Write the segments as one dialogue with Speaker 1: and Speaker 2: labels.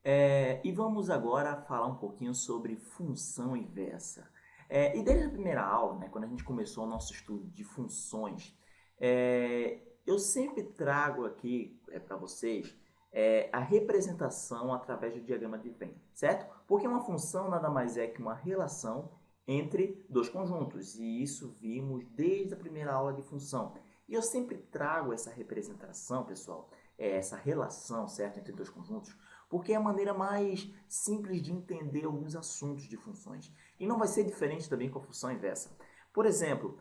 Speaker 1: E vamos agora falar um pouquinho sobre função inversa. E desde a primeira aula, né, quando a gente começou o nosso estudo de funções, eu sempre trago aqui para vocês a representação através do diagrama de Venn, certo? Porque uma função nada mais é que uma relação entre dois conjuntos, e isso vimos desde a primeira aula de função. E eu sempre trago essa representação, pessoal, essa relação, certo, entre dois conjuntos, porque é a maneira mais simples de entender alguns assuntos de funções. E não vai ser diferente também com a função inversa. Por exemplo,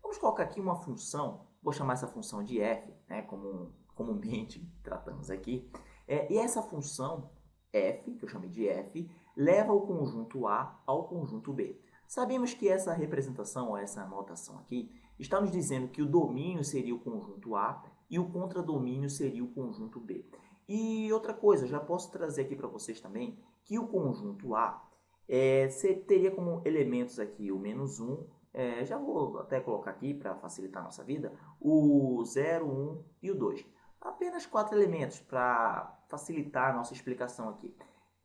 Speaker 1: vamos colocar aqui uma função, vou chamar essa função de f, né, como comumente tratamos aqui. E essa função f, que eu chamei de f, leva o conjunto A ao conjunto B. Sabemos que essa representação, ou essa anotação aqui, está nos dizendo que o domínio seria o conjunto A e o contradomínio seria o conjunto B. E outra coisa, já posso trazer aqui para vocês também que o conjunto A teria como elementos aqui o menos 1, já vou até colocar aqui para facilitar a nossa vida, o 0, 1 e o 2. Apenas 4 elementos para facilitar a nossa explicação aqui.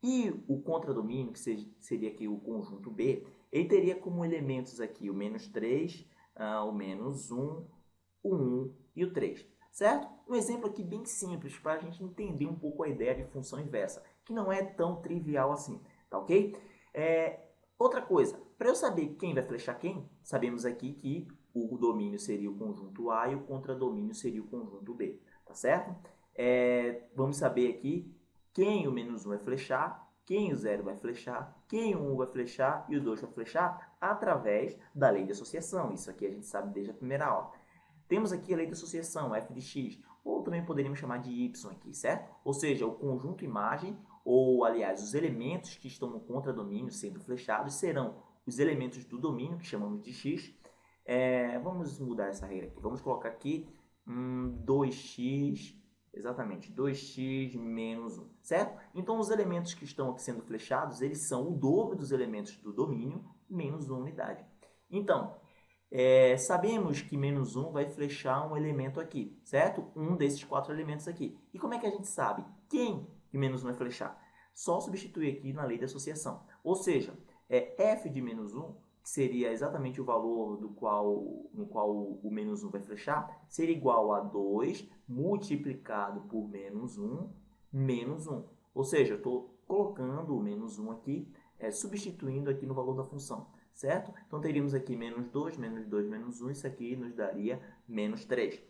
Speaker 1: E o contradomínio, que seria aqui o conjunto B, ele teria como elementos aqui o menos 3, o menos 1, o 1 e o 3. Certo? Um exemplo aqui bem simples para a gente entender um pouco a ideia de função inversa, que não é tão trivial assim, tá ok? Outra coisa, para eu saber quem vai flechar quem, sabemos aqui que o domínio seria o conjunto A e o contradomínio seria o conjunto B, tá certo? Vamos saber aqui quem o menos 1 vai flechar, quem o 0 vai flechar, quem o 1 vai flechar e o 2 vai flechar através da lei de associação. Isso aqui a gente sabe desde a primeira aula. Temos aqui a lei de associação, f de x, ou também poderíamos chamar de y aqui, certo? Ou seja, o conjunto imagem, ou aliás, os elementos que estão no contradomínio sendo flechados serão os elementos do domínio, que chamamos de x. Vamos mudar essa regra aqui. Vamos colocar aqui 2x, exatamente, 2x menos 1, certo? Então, os elementos que estão aqui sendo flechados, eles são o dobro dos elementos do domínio menos 1 unidade. Então, sabemos que menos 1 vai flechar um elemento aqui, certo? Um desses 4 elementos aqui. E como é que a gente sabe quem que menos 1 vai flechar? Só substituir aqui na lei de associação. Ou seja, f de menos 1, que seria exatamente o valor no qual o menos 1 vai flechar, seria igual a 2 multiplicado por menos 1, menos 1. Ou seja, eu estou colocando o menos 1 aqui, substituindo aqui no valor da função. Certo? Então, teríamos aqui menos 2, menos 1, isso aqui nos daria menos 3.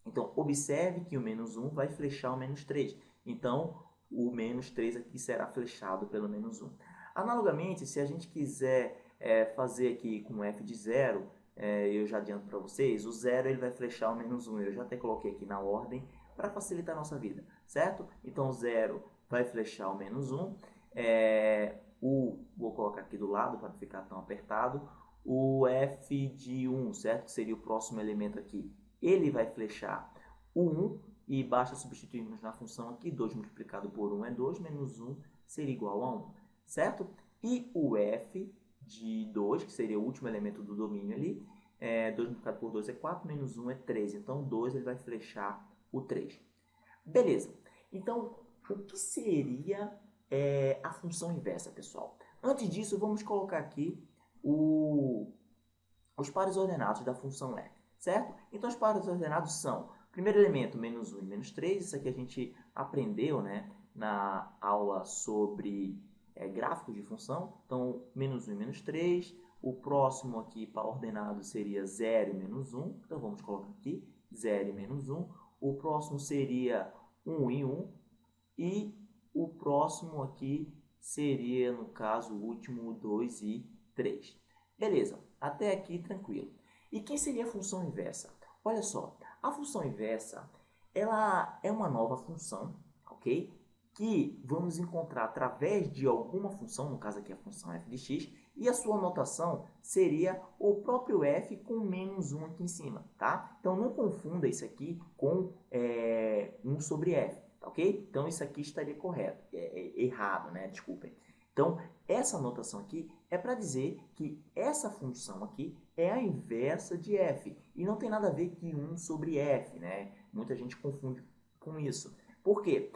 Speaker 1: Então, observe que o menos 1 vai flechar o menos 3. Então, o menos 3 aqui será flechado pelo menos 1. Analogamente, se a gente quiser fazer aqui com f de 0, eu já adianto para vocês, o 0 ele vai flechar o menos 1. Eu já até coloquei aqui na ordem para facilitar a nossa vida, certo? Então, o 0 vai flechar o menos 1. Vou colocar aqui do lado para não ficar tão apertado, o f de 1, certo? Que seria o próximo elemento aqui. Ele vai flechar o 1 e basta substituirmos na função aqui, 2 multiplicado por 1 é 2, menos 1 seria igual a 1, certo? E o f de 2, que seria o último elemento do domínio ali, 2 multiplicado por 2 é 4, menos 1 é 3, então 2 ele vai flechar o 3. Beleza, então o que seria a função inversa, pessoal? Antes disso, vamos colocar aqui os pares ordenados da função f, certo? Então, os pares ordenados são, primeiro elemento, menos 1 e menos 3, isso aqui a gente aprendeu, né, na aula sobre gráficos de função. Então, menos 1 e menos 3, o próximo aqui para ordenado seria 0 e menos 1, então vamos colocar aqui 0 e menos 1, o próximo seria 1 e 1, e o próximo aqui seria, no caso, o último, 2 e 3. Beleza, até aqui tranquilo. E quem seria a função inversa? Olha só, a função inversa, ela é uma nova função, ok? Que vamos encontrar através de alguma função, no caso aqui a função f de x, e a sua notação seria o próprio f com menos 1 aqui em cima, tá? Então não confunda isso aqui com 1 sobre f. Ok? Então, isso aqui estaria correto, errado, né? Desculpem. Então, essa notação aqui é para dizer que essa função aqui é a inversa de f. E não tem nada a ver com 1 sobre f, né? Muita gente confunde com isso. Por quê?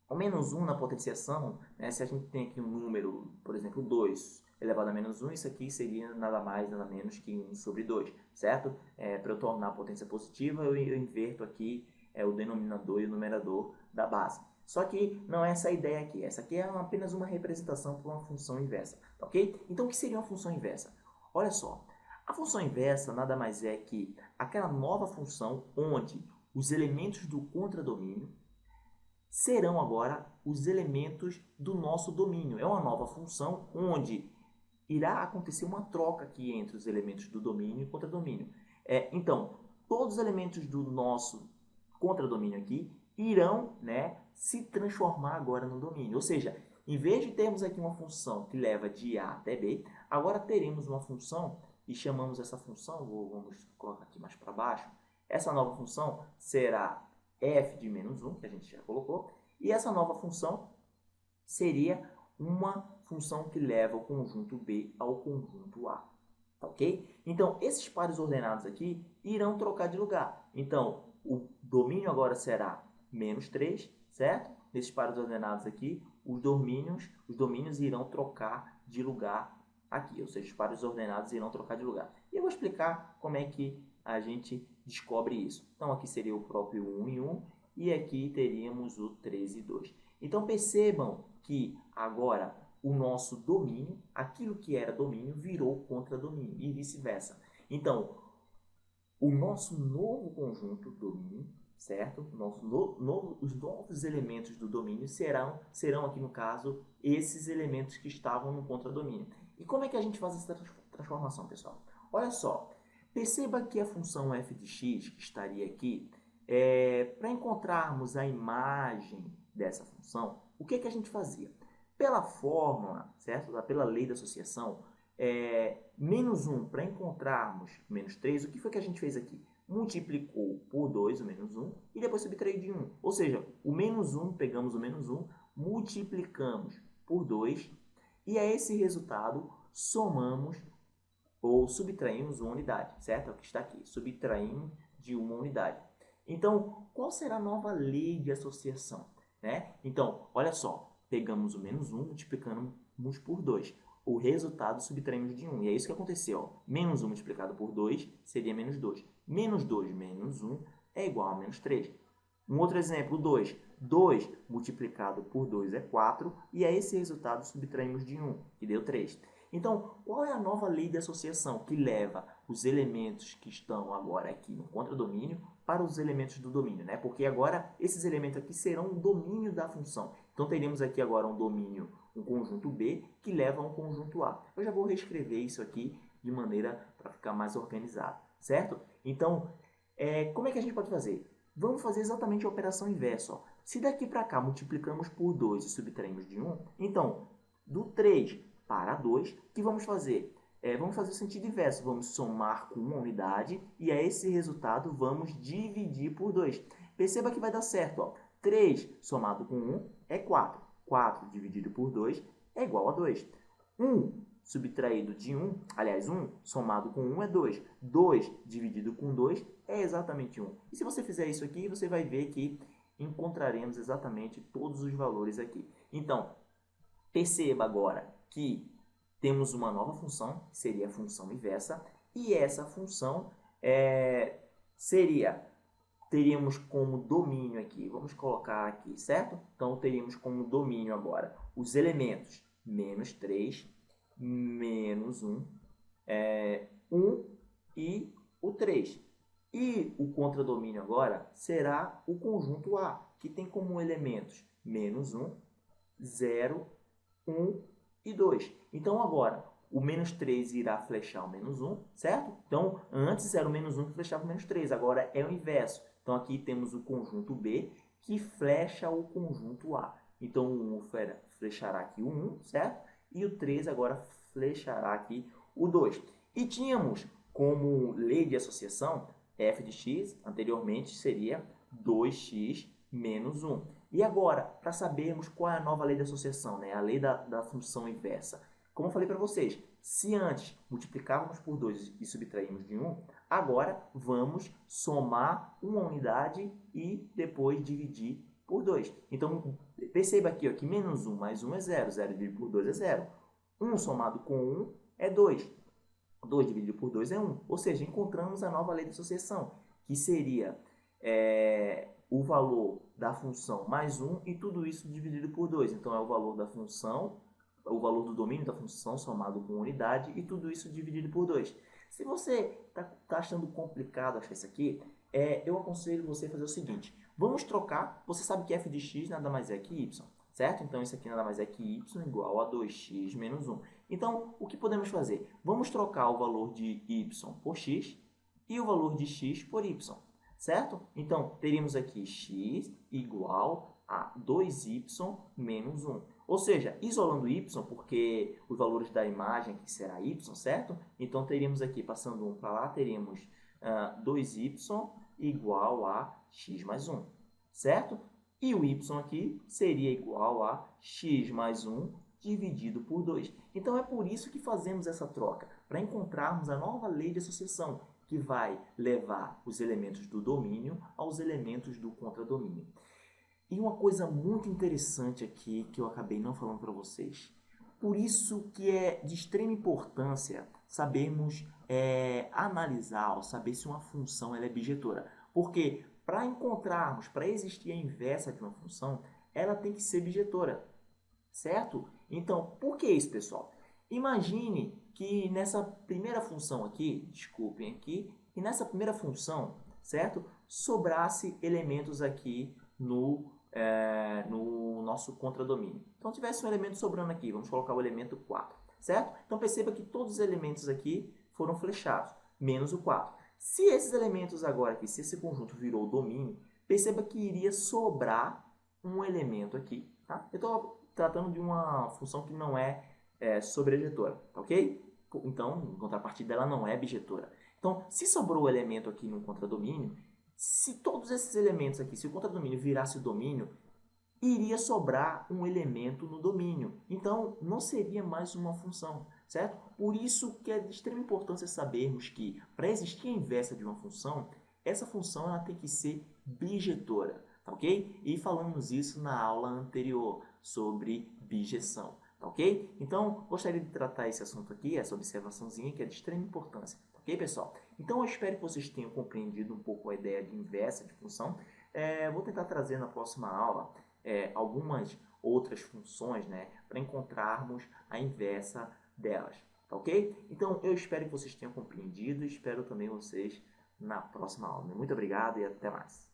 Speaker 1: O menos 1 na potenciação, né, se a gente tem aqui um número, por exemplo, 2 elevado a menos 1, isso aqui seria nada mais, nada menos que 1 sobre 2, certo? Para eu tornar a potência positiva, eu inverto aqui o denominador e o numerador da base. Só que não é essa a ideia aqui. Essa aqui é apenas uma representação para uma função inversa, ok? Então, o que seria uma função inversa? Olha só, a função inversa nada mais é que aquela nova função onde os elementos do contradomínio serão agora os elementos do nosso domínio. É uma nova função onde irá acontecer uma troca aqui entre os elementos do domínio e contradomínio. Então, todos os elementos do nosso contradomínio aqui irão, né, se transformar agora no domínio. Ou seja, em vez de termos aqui uma função que leva de A até B, agora teremos uma função e chamamos essa função, vamos colocar aqui mais para baixo, essa nova função será f de menos 1, que a gente já colocou, e essa nova função seria uma função que leva o conjunto B ao conjunto A, ok? Então, esses pares ordenados aqui irão trocar de lugar. Então, o domínio agora será menos 3, certo? Nesses pares ordenados aqui, os domínios irão trocar de lugar aqui, ou seja, os pares ordenados irão trocar de lugar. E eu vou explicar como é que a gente descobre isso. Então, aqui seria o próprio 1 e 1, e aqui teríamos o 3 e 2. Então, percebam que agora o nosso domínio, aquilo que era domínio, virou contradomínio e vice-versa. Então, o nosso novo conjunto domínio, certo? Os novos elementos do domínio serão aqui no caso, esses elementos que estavam no contradomínio. E como é que a gente faz essa transformação, pessoal? Olha só, perceba que a função f de x, que estaria aqui, para encontrarmos a imagem dessa função, o que a gente fazia? Pela fórmula, certo? Pela lei da associação, menos 1, para encontrarmos menos 3, o que foi que a gente fez aqui? Multiplicou por 2 o menos 1 e depois subtraiu de 1. Ou seja, o menos 1, pegamos o menos 1, multiplicamos por 2 e a esse resultado somamos ou subtraímos uma unidade, certo? É o que está aqui, subtraímos de uma unidade. Então, qual será a nova lei de associação? Né? Então, olha só, pegamos o menos 1, multiplicamos por 2. O resultado subtraímos de 1. E é isso que aconteceu. Ó. Menos 1 multiplicado por 2 seria menos 2. Menos 2 menos 1 é igual a menos 3. Um outro exemplo, 2. 2 multiplicado por 2 é 4. E a esse resultado subtraímos de 1, que deu 3. Então, qual é a nova lei de associação que leva os elementos que estão agora aqui no contradomínio para os elementos do domínio, né? Porque agora esses elementos aqui serão o domínio da função. Então, teremos aqui agora um domínio, um conjunto B, que leva a um conjunto A. Eu já vou reescrever isso aqui de maneira para ficar mais organizado, certo? Então, como é que a gente pode fazer? Vamos fazer exatamente a operação inversa. Ó. Se daqui para cá multiplicamos por 2 e subtraímos de 1, então, do 3 para 2, o que vamos fazer? Vamos fazer o sentido inverso. Vamos somar com uma unidade e a esse resultado vamos dividir por 2. Perceba que vai dar certo. Ó. 3 somado com 1 é 4. 4 dividido por 2 é igual a 2. 1 subtraído de 1, aliás, 1 somado com 1 é 2. 2 dividido com 2 é exatamente 1. E se você fizer isso aqui, você vai ver que encontraremos exatamente todos os valores aqui. Então, perceba agora que temos uma nova função, que seria a função inversa, e essa função teríamos como domínio aqui, vamos colocar aqui, certo? Então, teríamos como domínio agora os elementos menos 3, menos 1, 1 e o 3. E o contradomínio agora será o conjunto A, que tem como elementos menos 1, 0, 1 e 2. Então, agora, o menos 3 irá flechar o menos 1, certo? Então, antes era o menos 1 que flechava o menos 3, agora é o inverso. Então, aqui temos o conjunto B que flecha o conjunto A. Então, o 1 flechará aqui o 1, certo? E o 3 agora flechará aqui o 2. E tínhamos como lei de associação, f de x, anteriormente, seria 2x menos 1. E agora, para sabermos qual é a nova lei de associação, né? A lei da função inversa. Como eu falei para vocês, se antes multiplicávamos por 2 e subtraímos de 1, agora vamos somar uma unidade e depois dividir por 2. Então, perceba aqui ó, que menos 1 mais 1 é 0. 0 dividido por 2 é 0. 1 somado com 1 é 2. 2 dividido por 2 é 1. Ou seja, encontramos a nova lei de associação, que seria o valor da função mais 1 e tudo isso dividido por 2. Então, é o valor da função, o valor do domínio da função somado com unidade e tudo isso dividido por 2. Se você está achando complicado achar isso aqui, eu aconselho você a fazer o seguinte. Vamos trocar. Você sabe que f de x nada mais é que y, certo? Então, isso aqui nada mais é que y igual a 2x menos 1. Então, o que podemos fazer? Vamos trocar o valor de y por x e o valor de x por y, certo? Então, teríamos aqui x igual a 2y menos 1. Ou seja, isolando y, porque os valores da imagem aqui será y, certo? Então, teríamos aqui, passando 1 para lá, teríamos 2y igual a x mais 1, certo? E o y aqui seria igual a x mais 1 dividido por 2. Então, é por isso que fazemos essa troca, para encontrarmos a nova lei de associação, que vai levar os elementos do domínio aos elementos do contradomínio. E uma coisa muito interessante aqui, que eu acabei não falando para vocês. Por isso que é de extrema importância sabermos analisar, ou saber se uma função ela é bijetora. Porque para encontrarmos, para existir a inversa de uma função, ela tem que ser bijetora, certo? Então, por que isso, pessoal? Imagine que nessa primeira função aqui, desculpem aqui, e nessa primeira função, certo? Sobrasse elementos aqui no nosso contradomínio. Então, tivesse um elemento sobrando aqui, vamos colocar o elemento 4, certo? Então, perceba que todos os elementos aqui foram flechados, menos o 4. Se esses elementos agora aqui, se esse conjunto virou domínio, perceba que iria sobrar um elemento aqui, tá? Eu estou tratando de uma função que não é sobrejetora, tá ok? Então, em contrapartida, ela não é bijetora. Então, se sobrou o elemento aqui no contradomínio, se todos esses elementos aqui, se o contradomínio virasse o domínio, iria sobrar um elemento no domínio. Então, não seria mais uma função, certo? Por isso que é de extrema importância sabermos que, para existir a inversa de uma função, essa função ela tem que ser bijetora, tá ok? E falamos isso na aula anterior sobre bijeção, tá ok? Então, gostaria de tratar esse assunto aqui, essa observaçãozinha que é de extrema importância. Ok, pessoal? Então, eu espero que vocês tenham compreendido um pouco a ideia de inversa de função. Vou tentar trazer na próxima aula algumas outras funções, né, para encontrarmos a inversa delas, tá ok? Então, eu espero que vocês tenham compreendido e espero também vocês na próxima aula. Muito obrigado e até mais.